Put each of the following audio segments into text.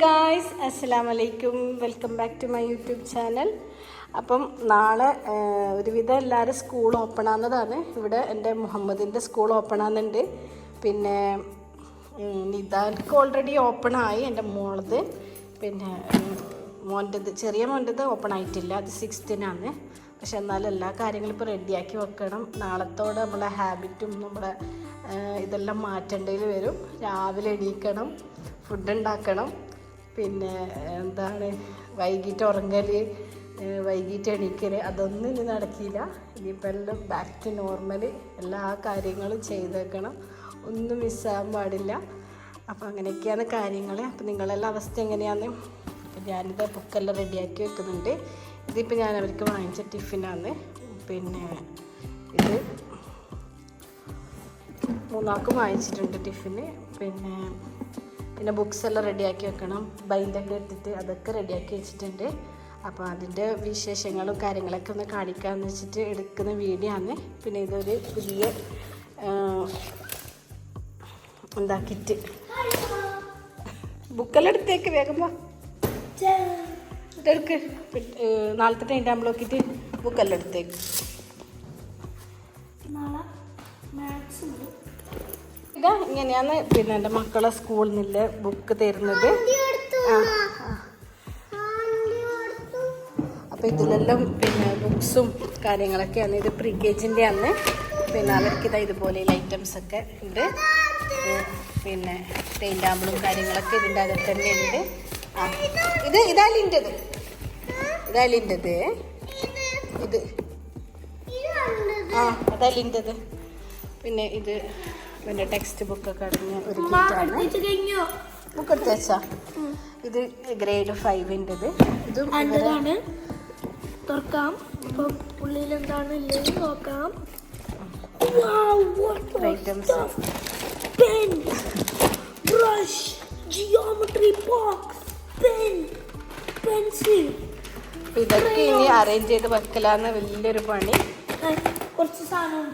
Guys, അസ്സലാമു അലൈക്കും. Welcome back to my YouTube channel. അപ്പം നാളെ ഒരുവിധം എല്ലാവരും സ്കൂൾ ഓപ്പൺ ആകുന്നതാണ്. ഇവിടെ എൻ്റെ മുഹമ്മദിൻ്റെ സ്കൂൾ ഓപ്പൺ ആകുന്നുണ്ട്. പിന്നെ നിദാക്ക് ഓൾറെഡി ഓപ്പൺ ആയി, എൻ്റെ മോളത്. പിന്നെ ചെറിയ മോൻ്റെത് ഓപ്പൺ ആയിട്ടില്ല, അത് 6th പക്ഷെ എന്നാലും എല്ലാ കാര്യങ്ങളും ഇപ്പോൾ റെഡിയാക്കി വെക്കണം. നാളത്തോടെ നമ്മളെ ഹാബിറ്റും നമ്മളെ ഇതെല്ലാം മാറ്റേണ്ടതിൽ വരും. രാവിലെ എണീക്കണം, ഫുഡ് ഉണ്ടാക്കണം, പിന്നെ എന്താണ് വൈകിട്ട് ഉറങ്ങൽ, വൈകിട്ട് എണീക്കൽ, അതൊന്നും ഇനി നടക്കില്ല. ഇനിയിപ്പോൾ എല്ലാം ബാക്ക് ടു നോർമൽ, എല്ലാ കാര്യങ്ങളും ചെയ്തേക്കണം, ഒന്നും മിസ്സാകാൻ പാടില്ല. അപ്പോൾ അങ്ങനെയൊക്കെയാണ് കാര്യങ്ങൾ. അപ്പോൾ നിങ്ങളെല്ലാം അവസ്ഥ എങ്ങനെയാണ്? അപ്പോൾ ഞാനിത് ബുക്കെല്ലാം റെഡിയാക്കി വെക്കുന്നുണ്ട്. ഇതിപ്പോൾ ഞാൻ അവർക്ക് വാങ്ങിച്ച ടിഫിനാണ്. പിന്നെ ഇത് മൂന്നാൾക്കും വാങ്ങിച്ചിട്ടുണ്ട് ടിഫിന്. പിന്നെ ബുക്സ് എല്ലാം റെഡിയാക്കി വെക്കണം, ബൈൻഡൊക്കെ എടുത്തിട്ട് അതൊക്കെ റെഡിയാക്കി വെച്ചിട്ടുണ്ട്. അപ്പോൾ അതിൻ്റെ വിശേഷങ്ങളും കാര്യങ്ങളൊക്കെ ഒന്ന് കാണിക്കാമെന്ന് വെച്ചിട്ട് എടുക്കുന്ന വീഡിയോ ആണ്. പിന്നെ ഇതൊരു പുതിയ കിറ്റ്. ബുക്കെല്ലാം എടുത്തേക്ക് വേഗം വാ, ഇതെടുക്ക്. നാളത്തെ ടൈം ടേബിൾ നോക്കിയിട്ട് ബുക്കെല്ലാം എടുത്തേക്ക്. ഇതാ ഇങ്ങനെയാണ് പിന്നെ എൻ്റെ മക്കളെ സ്കൂളിൽ നിന്നില്ല ബുക്ക് തരുന്നത്. അപ്പോൾ ഇതിലെല്ലാം പിന്നെ ബുക്സും കാര്യങ്ങളൊക്കെയാണ്. ഇത് പ്രീ കെജിൻ്റെ ആണ്. പിന്നെ അവർക്കിതാ ഇതുപോലെ ഐറ്റംസൊക്കെ ഉണ്ട്. പിന്നെ ടൈം ടേബിളും കാര്യങ്ങളൊക്കെ ഇതിൻ്റെ അകത്ത് തന്നെ ഉണ്ട്. ഇതാലിൻ്റെത് ഇത് അതലിൻ്റെത്. പിന്നെ ഇത് പിന്നെ ടെക്സ്റ്റ് ബുക്കൊക്കെ അടങ്ങിയ ഒരു കിറ്റാണ്. ബുക്ക് എടുത്ത് വെച്ചാ ഇത് ഗ്രേഡ് 5-ൻ്റെത്. ഇതും തുറക്കാം. ഉള്ളിൽ എന്താണ് നോക്കാം. Items pen, brush, geometry box, pen, pencil. ഇതൊക്കെ ഇനി അറേഞ്ച് ചെയ്ത് വെക്കലാന്ന് വലിയൊരു പണി. കുറച്ച് സാധനം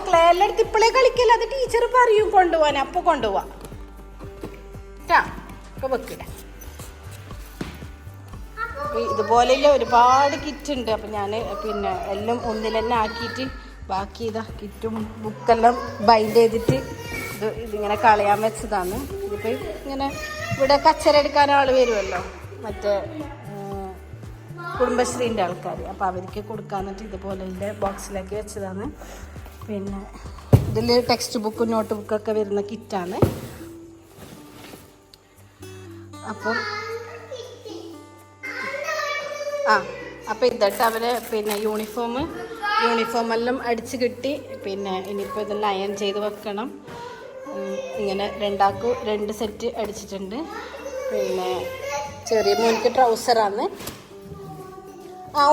ക്ലേ എല്ലാം എടുത്ത് ഇപ്പോഴേ കളിക്കല്ല, അത് ടീച്ചർ പറയും കൊണ്ടുപോവാൻ. അപ്പൊ കൊണ്ടുപോവാ ഇപ്പൊ വെക്കില്ല. ഇതുപോലെയുള്ള ഒരുപാട് കിറ്റ് ഉണ്ട്. അപ്പം ഞാൻ പിന്നെ എല്ലാം ഒന്നിൽ തന്നെ ആക്കിയിട്ട് ബാക്കി ഇതാ കിറ്റും ബുക്കെല്ലാം ബൈൻഡ് ചെയ്തിട്ട് ഇതിങ്ങനെ കളയാൻ വെച്ചതാണ്. ഇതിപ്പോൾ ഇങ്ങനെ ഇവിടെ കച്ചറ എടുക്കാൻ ആൾ വരുമല്ലോ, മറ്റേ കുടുംബശ്രീൻ്റെ ആൾക്കാർ. അപ്പോൾ അവർക്ക് കൊടുക്കാന്നിട്ട് ഇതുപോലെ ബോക്സിലാക്കി വെച്ചതാണ്. പിന്നെ ഇതിൽ ടെക്സ്റ്റ് ബുക്കും നോട്ട് ബുക്കൊക്കെ വരുന്ന കിറ്റാണ്. അപ്പം അപ്പോൾ ഇതട്ട് അവരെ പിന്നെ യൂണിഫോം എല്ലാം അടിച്ച് കിട്ടി. പിന്നെ ഇനിയിപ്പോൾ ഇതെല്ലാം അയൺ ചെയ്ത് വെക്കണം. ഇങ്ങനെ രണ്ടാക്കും 2 സെറ്റ് അടിച്ചിട്ടുണ്ട്. പിന്നെ ചെറിയ മോനിക്ക് ട്രൗസറാണ്.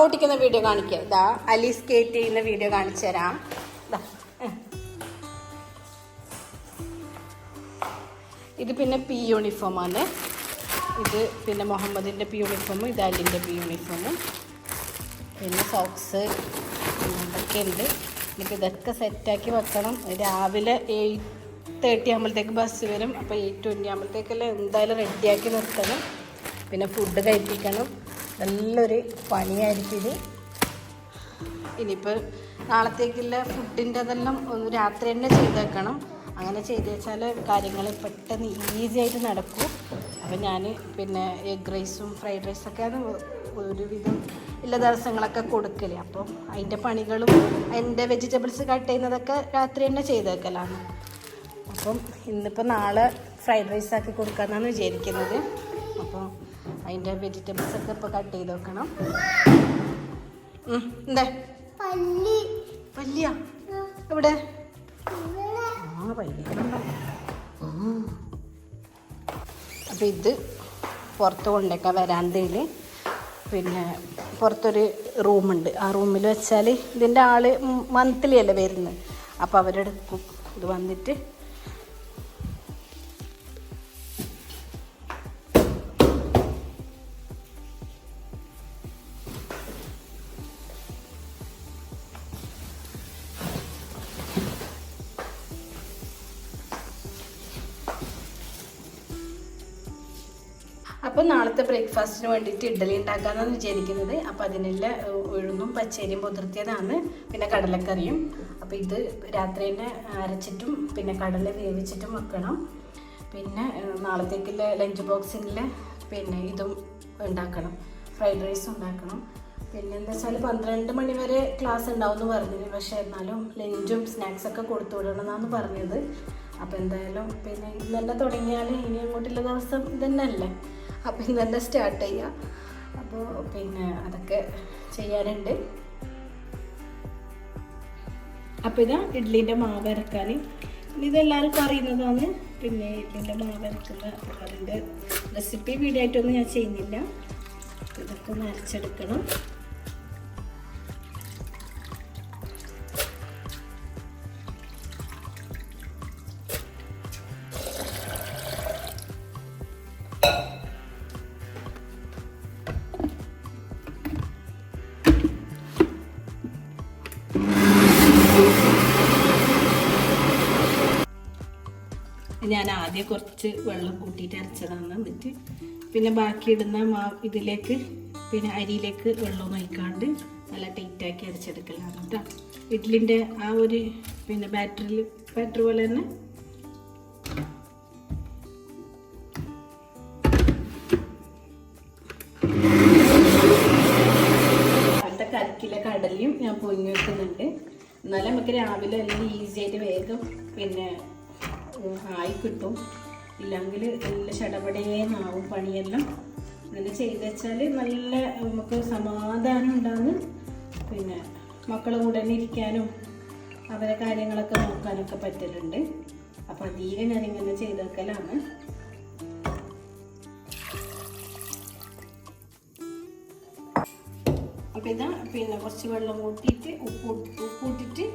ഓട്ടിക്കുന്ന വീഡിയോ കാണിക്കുക. ഇതാ അലി സ്കേറ്റ് ചെയ്യുന്ന വീഡിയോ കാണിച്ചു തരാം. ഇത് പിന്നെ പി യൂണിഫോമാണ്. ഇത് പിന്നെ മുഹമ്മദിൻ്റെ പി യൂണിഫോമും ഇത് അലിൻ്റെ പി യൂണിഫോമും. പിന്നെ സോക്സ് ഇതൊക്കെ ഉണ്ട്. എനിക്ക് ഇതൊക്കെ സെറ്റാക്കി വെക്കണം. രാവിലെ 8:30 ആകുമ്പോഴത്തേക്ക് ബസ് വരും. അപ്പോൾ 8:20 ആകുമ്പോഴത്തേക്കെല്ലാം എന്തായാലും റെഡിയാക്കി നിർത്തണം. പിന്നെ ഫുഡ് കഴിപ്പിക്കണം. നല്ലൊരു പണിയായിരിക്കും ഇത്. ഇനിയിപ്പോൾ നാളത്തേക്കുള്ള ഫുഡിൻ്റെ അതെല്ലാം ഒന്ന് രാത്രി തന്നെ ചെയ്തേക്കണം. അങ്ങനെ ചെയ്ത് വെച്ചാൽ കാര്യങ്ങൾ പെട്ടെന്ന് ഈസി ആയിട്ട് നടക്കും. അപ്പം ഞാൻ പിന്നെ എഗ് റൈസും ഫ്രൈഡ് റൈസൊക്കെയാണ് ഒരുവിധം എല്ലാ ദിവസങ്ങളൊക്കെ കൊടുക്കൽ. അപ്പം അതിൻ്റെ പണികളും അതിൻ്റെ വെജിറ്റബിൾസ് കട്ട് ചെയ്യുന്നതൊക്കെ രാത്രി തന്നെ ചെയ്ത് വെക്കലാണ്. അപ്പം ഇന്നിപ്പോൾ നാളെ ഫ്രൈഡ് റൈസ് ആക്കി കൊടുക്കാമെന്നാണ് വിചാരിക്കുന്നത്. അപ്പോൾ അതിൻ്റെ വെജിറ്റബിൾസൊക്കെ ഇപ്പോൾ കട്ട് ചെയ്ത് വെക്കണം. എന്താ പല്ലിയ എവിടെ? അപ്പോൾ ഇത് പുറത്ത് കൊണ്ടേക്കാം വരാന്തയിൽ. പിന്നെ പുറത്തൊരു റൂമുണ്ട്. ആ റൂമിൽ വെച്ചാൽ ഇതിൻ്റെ ആൾ മന്ത്ലി അല്ലേ വരുന്നത്. അപ്പോൾ അവരെടുക്കും. ഇത് വന്നിട്ട് അപ്പോൾ നാളത്തെ ബ്രേക്ക്ഫാസ്റ്റിന് വേണ്ടിയിട്ട് ഇഡ്ഡലി ഉണ്ടാക്കാമെന്നാണ് വിചാരിക്കുന്നത്. അപ്പോൾ അതിനുള്ള ഉഴുന്നും പച്ചരിയും പൊതിർത്തിയതാണ്, പിന്നെ കടലക്കറിയും. അപ്പോൾ ഇത് രാത്രി തന്നെ അരച്ചിട്ടും പിന്നെ കടല വേവിച്ചിട്ടും വെക്കണം. പിന്നെ നാളത്തേക്കുള്ള ലഞ്ച് ബോക്സിനുള്ള പിന്നെ ഇതും ഉണ്ടാക്കണം, ഫ്രൈഡ് റൈസും ഉണ്ടാക്കണം. പിന്നെ എന്താ വെച്ചാൽ 12 മണി വരെ ക്ലാസ് ഉണ്ടാവും എന്ന് പറഞ്ഞിരുന്നു. പക്ഷേ എന്നാലും ലഞ്ചും സ്നാക്സൊക്കെ കൊടുത്തു വിടണമെന്നാണ് പറഞ്ഞത്. അപ്പോൾ എന്തായാലും പിന്നെ ഇന്ന് തന്നെ തുടങ്ങിയാൽ ഇനി അങ്ങോട്ടുള്ള ദിവസം ഇതന്നെ അല്ലേ, അപ്പോൾ ഇന്ന് തന്നെ സ്റ്റാർട്ട് ചെയ്യുക. അപ്പോൾ പിന്നെ അതൊക്കെ ചെയ്യാനുണ്ട്. അപ്പോൾ ഇതാ ഇഡ്ഡലീൻ്റെ മാവ് അരക്കാൻ, ഇതെല്ലാവർക്കും അറിയുന്നതാണ്. പിന്നെ ഇഡ്ഡലീൻ്റെ മാവ് അരക്കുന്ന അതിൻ്റെ റെസിപ്പി വീഡിയോ ആയിട്ടൊന്നും ഞാൻ ചെയ്യുന്നില്ല. ഇതൊക്കെ ഒന്ന് അരച്ചെടുക്കണം. ഞാൻ ആദ്യം കുറച്ച് വെള്ളം കൂട്ടിയിട്ട് അരച്ചതാണ്. എന്നിട്ട് പിന്നെ ബാക്കി ഇടുന്ന ഇതിലേക്ക് പിന്നെ അരിയിലേക്ക് വെള്ളം ഒഴിക്കാണ്ട് നല്ല ടൈറ്റാക്കി അരച്ചെടുക്കലാണ് കേട്ടോ. ഇഡ്ഡലിൻ്റെ ആ ഒരു പിന്നെ ബാറ്റർ പോലെ തന്നെ. അടുത്ത 1 കിലോ കടലയും ഞാൻ പൊങ്ങി വെക്കുന്നുണ്ട്. എന്നാലും നമുക്ക് രാവിലെ അല്ലെങ്കിൽ ഈസി ആയിട്ട് വേഗം പിന്നെ ആയി കിട്ടും. ഇല്ലെങ്കിൽ നല്ല ചടപടേന്നാവും പണിയെല്ലാം. അങ്ങനെ ചെയ്ത് വെച്ചാൽ നല്ല നമുക്ക് സമാധാനം ഉണ്ടാകുന്നു. പിന്നെ മക്കളുടെ കൂടെ തന്നെ ഇരിക്കാനും അവരെ കാര്യങ്ങളൊക്കെ നോക്കാനൊക്കെ പറ്റലുണ്ട്. അപ്പോൾ അധികം ഞാനിങ്ങനെ ചെയ്ത് വെക്കലാണ്. അപ്പോൾ ഇതാ പിന്നെ കുറച്ച് വെള്ളം കൂട്ടിയിട്ട് ഉപ്പിട്ടിട്ട്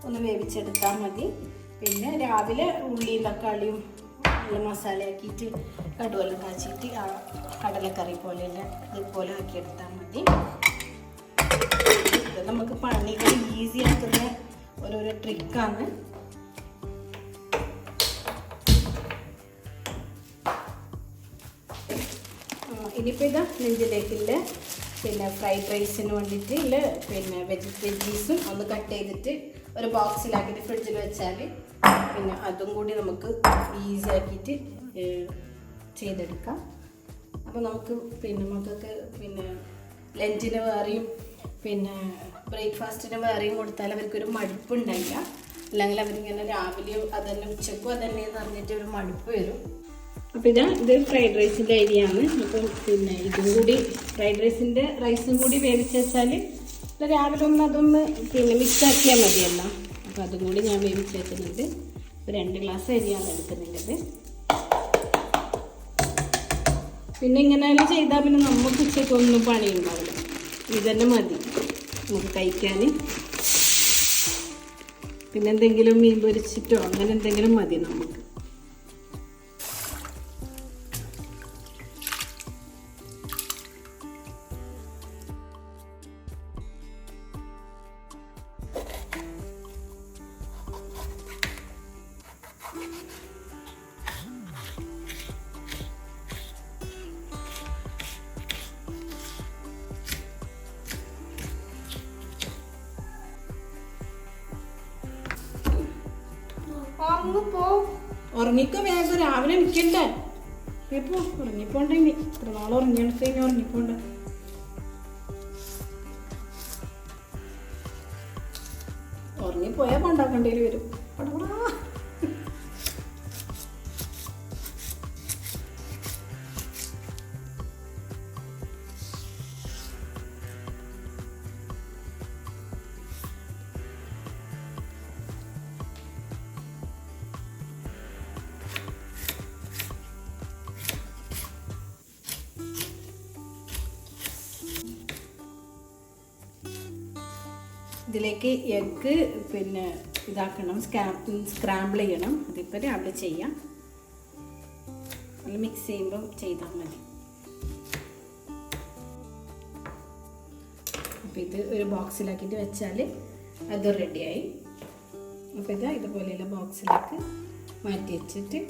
ഒന്ന് വേവിച്ചെടുത്താൽ മതി. പിന്നെ രാവിലെ ഉള്ളിയും തക്കാളിയും നല്ല മസാലയാക്കിയിട്ട് കടുവെല്ലാം കാച്ചിട്ട് ആ കടലക്കറി പോലെയല്ല ഇതുപോലെ ആക്കിയെടുത്താൽ മതി. ഇത് നമുക്ക് പണികൾ ഈസി ആക്കുന്ന ഓരോരോ ട്രിക്കാണ്. ഇനിയിപ്പോൾ ഇതാ നെഞ്ചിലേക്കുള്ള പിന്നെ ഫ്രൈഡ് റൈസിന് വേണ്ടിയിട്ട് ഇല്ല പിന്നെ വെജിറ്റബിൾസും ഒന്ന് കട്ട് ചെയ്തിട്ട് ഒരു ബോക്സിലാക്കിയിട്ട് ഫ്രിഡ്ജിൽ വെച്ചാൽ പിന്നെ അതും കൂടി നമുക്ക് ഈസി ആക്കിയിട്ട് ചെയ്തെടുക്കാം. അപ്പോൾ നമുക്ക് പിന്നെ മക്കൾക്ക് പിന്നെ ലഞ്ചിന് വേറെയും പിന്നെ ബ്രേക്ക്ഫാസ്റ്റിന് വേറെയും കൊടുത്താൽ അവർക്കൊരു മടുപ്പുണ്ടായില്ല. അല്ലെങ്കിൽ അവരിങ്ങനെ രാവിലെയും അതന്നെ ഉച്ചക്കും അതന്നെ എന്ന് പറഞ്ഞിട്ട് ഒരു മടുപ്പ് വരും. അപ്പോൾ ഇത് ഫ്രൈഡ് റൈസിൻ്റെ അരിയാണ്. അപ്പം പിന്നെ ഇതും കൂടി ഫ്രൈഡ് റൈസിൻ്റെ റൈസും കൂടി വേവിച്ച് വെച്ചാൽ രാവിലെ ഒന്ന് അതൊന്ന് പിന്നെ മിക്സാക്കിയാൽ മതിയല്ലോ. അപ്പോൾ അതും കൂടി ഞാൻ വേവിച്ച് വെക്കുന്നുണ്ട്. 2 ഗ്ലാസ് അരിയാണ് എടുക്കുന്നുള്ളത്. പിന്നെ ഇങ്ങനെയെല്ലാം ചെയ്താൽ പിന്നെ നമുക്ക് ഉച്ചയ്ക്കൊന്നും പണിയുണ്ടാവില്ല. ഇതന്നെ മതി നമുക്ക് കഴിക്കാൻ. പിന്നെ എന്തെങ്കിലും മീൻ പൊരിച്ചിട്ടോ അങ്ങനെ എന്തെങ്കിലും മതി നമുക്ക്. ഉറങ്ങിക്കോ വേഗം, രാവിലെ നിൽക്കണ്ടേ. ഇപ്പോ ഉറങ്ങിപ്പോണ്ട, ഇനി ഇത്ര നാളെ ഉറങ്ങിയെടുത്ത് കഴിഞ്ഞാൽ ഉറങ്ങിപ്പോണ്ട. ഉറങ്ങിപ്പോയാൽ കൊണ്ടാക്കേണ്ടി വരും. ഇതിലേക്ക് എഗ്ഗ് പിന്നെ ഇതാക്കണം, സ്ക്രാമ്പിൾ ചെയ്യണം. അതിപ്പോൾ രാവിലെ ചെയ്യാം. നല്ല മിക്സ് ചെയ്യുമ്പം ചെയ്താൽ മതി. അപ്പോൾ ഇത് ഒരു ബോക്സിലാക്കിയിട്ട് വെച്ചാൽ അത് റെഡിയായി. അപ്പോൾ ഇതുപോലെയുള്ള ബോക്സിലേക്ക് മാറ്റി വെച്ചിട്ട്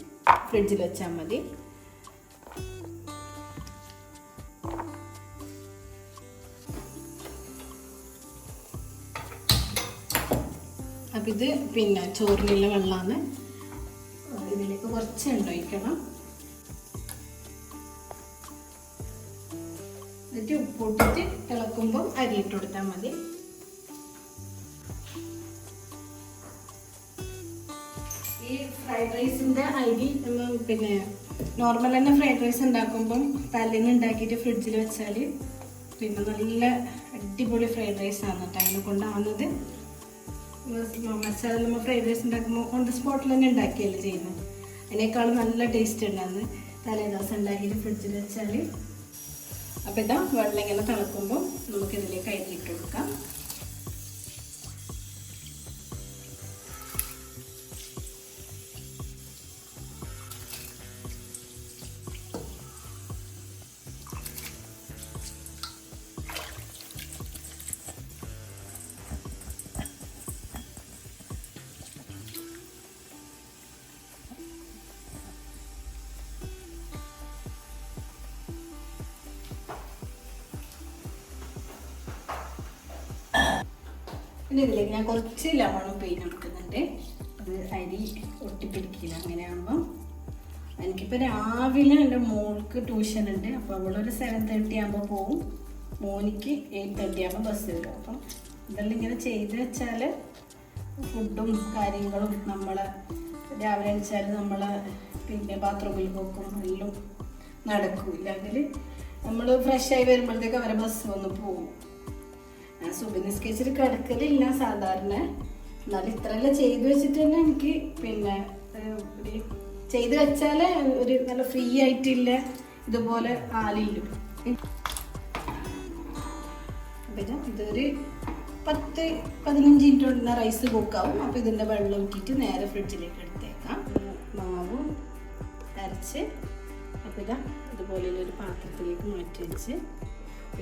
ഫ്രിഡ്ജിൽ വെച്ചാൽ മതി. അപ്പം ഇത് പിന്നെ ചോറിനുള്ള വെള്ളമാണ്. ഇതിലേക്ക് കുറച്ച് എണ്ണ ഒഴിക്കണം. എന്നിട്ട് ഉപ്പിട്ടിട്ട് ഇളക്കുമ്പോൾ അരി ഇട്ട് കൊടുത്താൽ മതി. ഈ ഫ്രൈഡ് റൈസിൻ്റെ അരി പിന്നെ നോർമൽ തന്നെ ഫ്രൈഡ് റൈസ് ഉണ്ടാക്കുമ്പം തലേന്ന് ഉണ്ടാക്കിയിട്ട് ഫ്രിഡ്ജിൽ വെച്ചാൽ പിന്നെ നല്ല അടിപൊളി ഫ്രൈഡ് റൈസ് ആണ് കേട്ടോ. അതിനെ കൊണ്ടാവുന്നത് മസാല നമ്മൾ ഫ്രൈഡ് റൈസ് ഉണ്ടാക്കുമ്പോൾ ഓൺ ദ സ്പോട്ടിൽ തന്നെ ഉണ്ടാക്കിയല്ലേ ചെയ്യുന്നത്. അതിനേക്കാളും നല്ല ടേസ്റ്റ് ഉണ്ടാകുന്നത് തലേ ദിവസം ഉണ്ടാക്കിയിട്ട് ഫ്രിഡ്ജിൽ വെച്ചാൽ. അപ്പോൾ ഇതാ വെള്ളം ഇങ്ങനെ തിളക്കുമ്പോൾ നമുക്കിതിലേക്ക് അരി ഇട്ട് കൊടുക്കാം. പിന്നെ ഇതിലേക്ക് ഞാൻ കുറച്ച് ലവണം പിഴിഞ്ഞെടുക്കുന്നുണ്ട്. അത് അരി ഒട്ടിപ്പിടിക്കില്ല. അങ്ങനെയാകുമ്പം എനിക്കിപ്പോൾ രാവിലെ എൻ്റെ മോൾക്ക് ട്യൂഷൻ ഉണ്ട്. അപ്പോൾ അവളൊരു 7:30 ആകുമ്പോൾ പോവും. മോനിക്ക് 8:30 ആകുമ്പോൾ ബസ് വരും. അപ്പം ഇതെല്ലാം ഇങ്ങനെ ചെയ്ത് വെച്ചാൽ ഫുഡും കാര്യങ്ങളും നമ്മൾ രാവിലെ വെച്ചാൽ നമ്മൾ പിന്നെ ബാത്റൂമിൽ പോക്കും എല്ലാം നടക്കില്ല. അതിൽ നമ്മൾ ഫ്രഷായി വരുമ്പോഴത്തേക്ക് അവരെ ബസ് വന്ന് പോകും. സുബി നിസ്കരിച്ചിട്ട് കിടക്കലില്ല സാധാരണ. എന്നാലും ഇത്രയെല്ലാം ചെയ്ത് വെച്ചിട്ട് തന്നെ എനിക്ക് പിന്നെ ചെയ്ത് വെച്ചാൽ ഒരു നല്ല ഫ്രീ ആയിട്ടില്ല ഇതുപോലെ ആലില്ലും. അപ്പം ഇതൊരു 10-15 മിനിറ്റ് കൊണ്ടുള്ള റൈസ് കുക്കാവും. അപ്പോൾ ഇതിൻ്റെ വെള്ളം ഊറ്റിയിട്ട് നേരെ ഫ്രിഡ്ജിലേക്ക് എടുത്തേക്കാം. മാവും അരച്ച് അപ്പോൾ ഇതുപോലെയുള്ളൊരു പാത്രത്തിലേക്ക് മാറ്റി വെച്ച്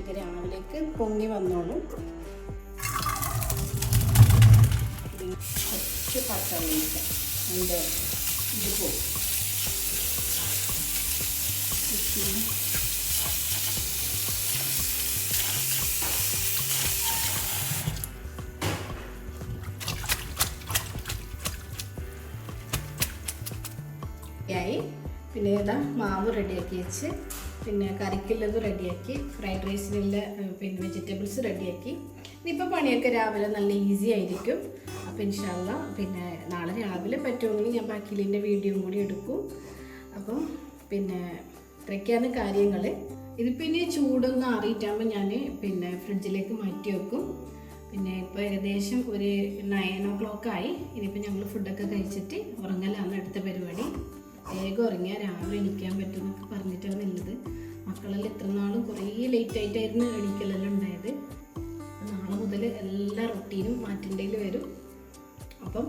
ഇത് രാവിലേക്ക് പൊങ്ങി വന്നോളും. കുറച്ച് പച്ചവെള്ളം അതിൻ്റെ ഇത് പോകും. പിന്നെ ഇതാ മാവ് റെഡിയാക്കി വെച്ച് പിന്നെ കറിക്കുള്ളത് റെഡിയാക്കി ഫ്രൈഡ് റൈസിനുള്ള പിന്നെ വെജിറ്റബിൾസ് റെഡിയാക്കി. ഇനിയിപ്പോൾ പണിയൊക്കെ രാവിലെ നല്ല ഈസി ആയിരിക്കും. അപ്പോൾ ഇൻഷാ അല്ലാ പിന്നെ നാളെ രാവിലെ പറ്റുമെങ്കിൽ ഞാൻ ബാക്കിയിലിൻ്റെ വീഡിയോയും കൂടി എടുക്കും. അപ്പം പിന്നെ ഇത്രയൊക്കെയാണ് കാര്യങ്ങൾ. ഇതിപ്പോൾ ഇനി ചൂടൊന്നും ആറിയിട്ടാകുമ്പോൾ ഞാൻ പിന്നെ ഫ്രിഡ്ജിലേക്ക് മാറ്റി വെക്കും. പിന്നെ ഇപ്പോൾ ഏകദേശം ഒരു 9 o'clock ആയി. ഇനിയിപ്പോൾ ഞങ്ങൾ ഫുഡൊക്കെ കഴിച്ചിട്ട് ഉറങ്ങലാണ് അടുത്ത പരിപാടി. വേഗം ഉറങ്ങിയാൽ രാവിലെ എണീക്കാൻ പറ്റുമെന്നൊക്കെ പറഞ്ഞിട്ടാണ് ഉള്ളത്. മക്കളെല്ലാം ഇത്ര നാളും കുറേ ലേറ്റായിട്ടായിരുന്നു എണീക്കലെല്ലാം ഉണ്ടായത്. നാളെ മുതൽ എല്ലാ റൊട്ടീനും മാറ്റേണ്ടതിൽ വരും. അപ്പം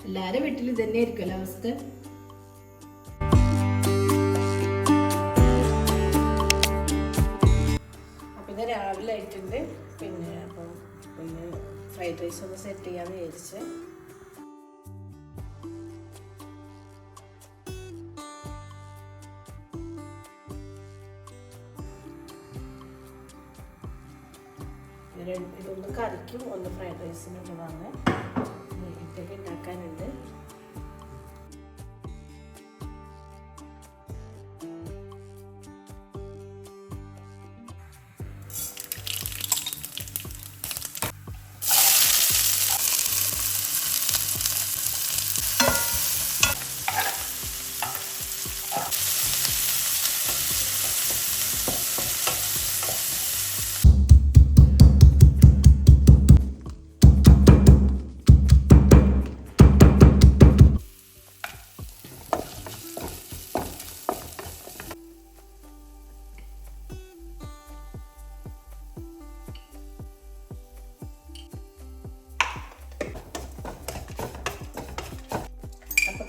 എല്ലാവരും വീട്ടിൽ ഇതന്നെ ആയിരിക്കുമല്ലോ അവസ്ഥ. അപ്പം ഇത് രാവിലെ ആയിട്ടുണ്ട്. പിന്നെ അപ്പം പിന്നെ ഫ്രൈഡ് റൈസ് ഒന്ന് സെറ്റ് ചെയ്യാമെന്ന് വിചാരിച്ച്. ഇതൊന്ന് കറിക്കും ഒന്ന് ഫ്രൈഡ് റൈസിനുള്ളതാണ്. ഇഡ്ഡലി ഉണ്ടാക്കാനുണ്ട്.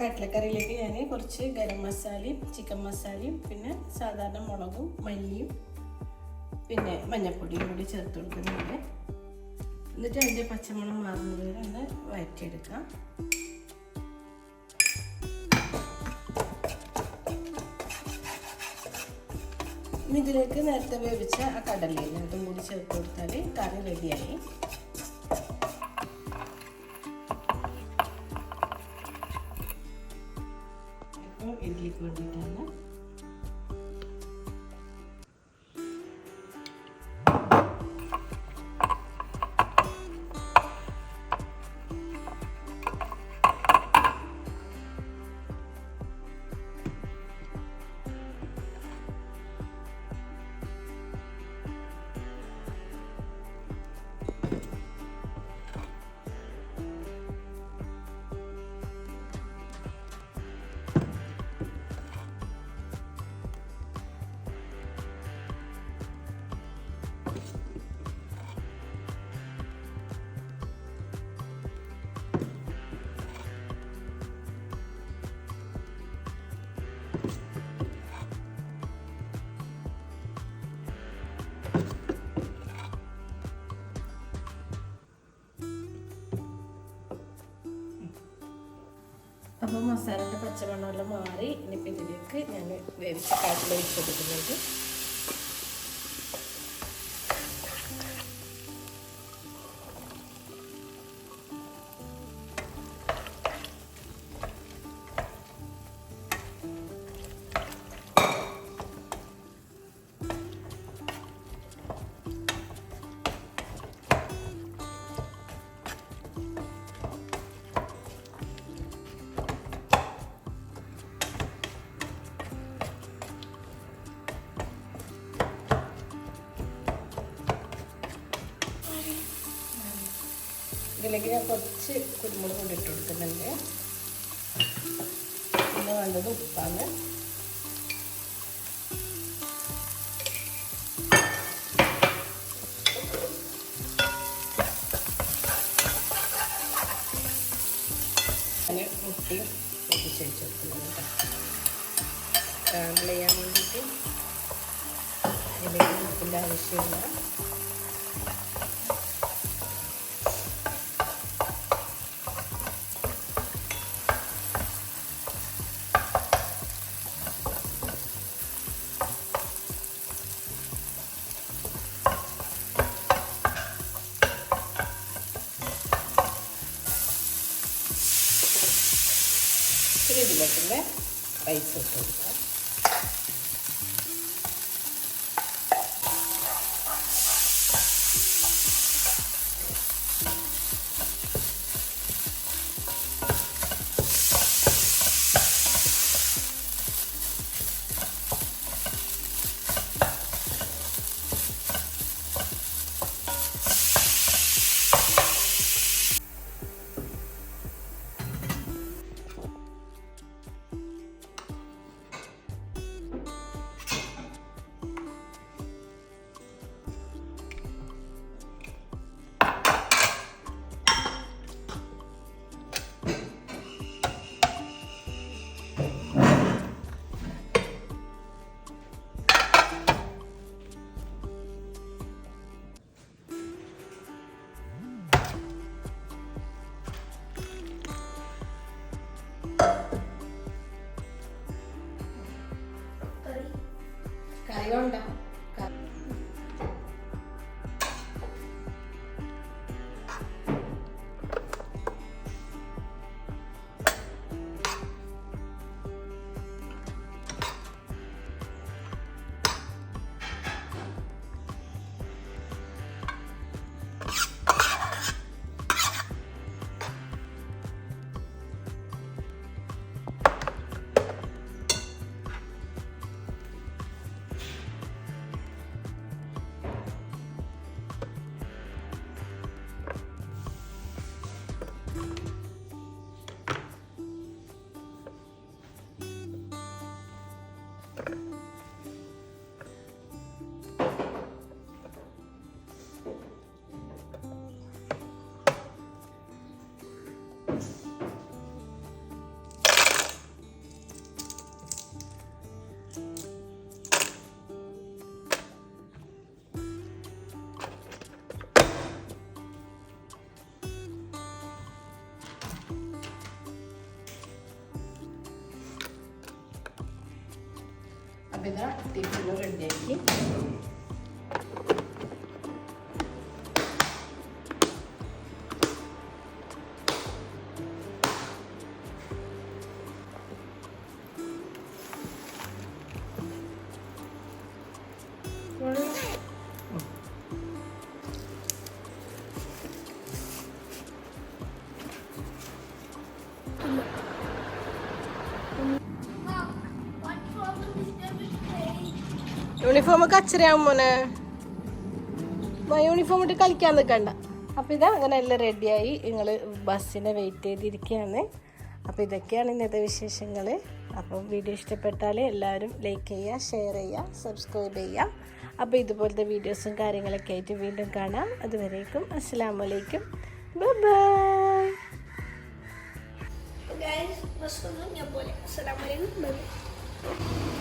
കടലക്കറിയിലേക്ക് ഞാൻ കുറച്ച് ഗരം മസാലയും ചിക്കൻ മസാലയും പിന്നെ സാധാരണ മുളകും മല്ലിയും പിന്നെ മഞ്ഞൾപ്പൊടിയും കൂടി ചേർത്ത് കൊടുക്കുന്നുണ്ട്. എന്നിട്ട് അതിൻ്റെ പച്ചമണം മാറുന്നത് വരെ ഒന്ന് വഴറ്റിയെടുക്കാം. ഇതിലേക്ക് നേരത്തെ വേവിച്ച ആ കടലയിൽ അതും കൂടി ചേർത്ത് കൊടുത്താൽ കറി റെഡിയായി. വെള്ളം ഇഡ്ലിക്ക് വേണ്ടിയിട്ടാണ്. അപ്പോൾ മസാലയുടെ പച്ചമണമെല്ലാം മാറി ഇനിയിപ്പോൾ ഇതിലേക്ക് ഞാൻ വേവിച്ച കടല ഒഴിച്ച് കൊടുക്കുന്നുണ്ട്. ഇതിലേക്ക് ഞാൻ കുറച്ച് കുരുമുളക് കൊണ്ട് ഇട്ട് കൊടുക്കുന്നുണ്ട്. പിന്നെ വേണ്ടത് ഉപ്പാണ്. ഞാൻ മുട്ടയും പൊട്ടിച്ചൊഴിച്ച് കൊടുക്കുന്നുണ്ട് സ്ക്രാമ്പിൾ ചെയ്യാൻ വേണ്ടിയിട്ട്. ഇതിലേക്ക് ഉപ്പിൻ്റെ ആവശ്യമില്ല. ഇതിലേക്കുള്ള റൈസ് ഇട്ട് കൊടുക്കാം. കറി വേണ്ട. അപ്പം ഇതാ ടിഫിന് റെഡിയാക്കി. യൂണിഫോം കച്ചറയാവും മോനെ. യൂണിഫോം ഇട്ട് കളിക്കാൻ നിൽക്കണ്ട. അപ്പോൾ ഇതാ അങ്ങനെ എല്ലാം റെഡിയായി നിങ്ങൾ ബസ്സിനെ വെയിറ്റ് ചെയ്തിരിക്കുകയാണ്. അപ്പോൾ ഇതൊക്കെയാണ് ഇന്നത്തെ വിശേഷങ്ങൾ. അപ്പം വീഡിയോ ഇഷ്ടപ്പെട്ടാൽ എല്ലാവരും ലൈക്ക് ചെയ്യുക, ഷെയർ ചെയ്യുക, സബ്സ്ക്രൈബ് ചെയ്യുക. അപ്പോൾ ഇതുപോലത്തെ വീഡിയോസും കാര്യങ്ങളൊക്കെ ആയിട്ട് വീണ്ടും കാണാം. അതുവരേക്കും അസ്സലാമു അലൈക്കും, bye bye. Guys, basta nun niya po. Assalamualaikum. Bye.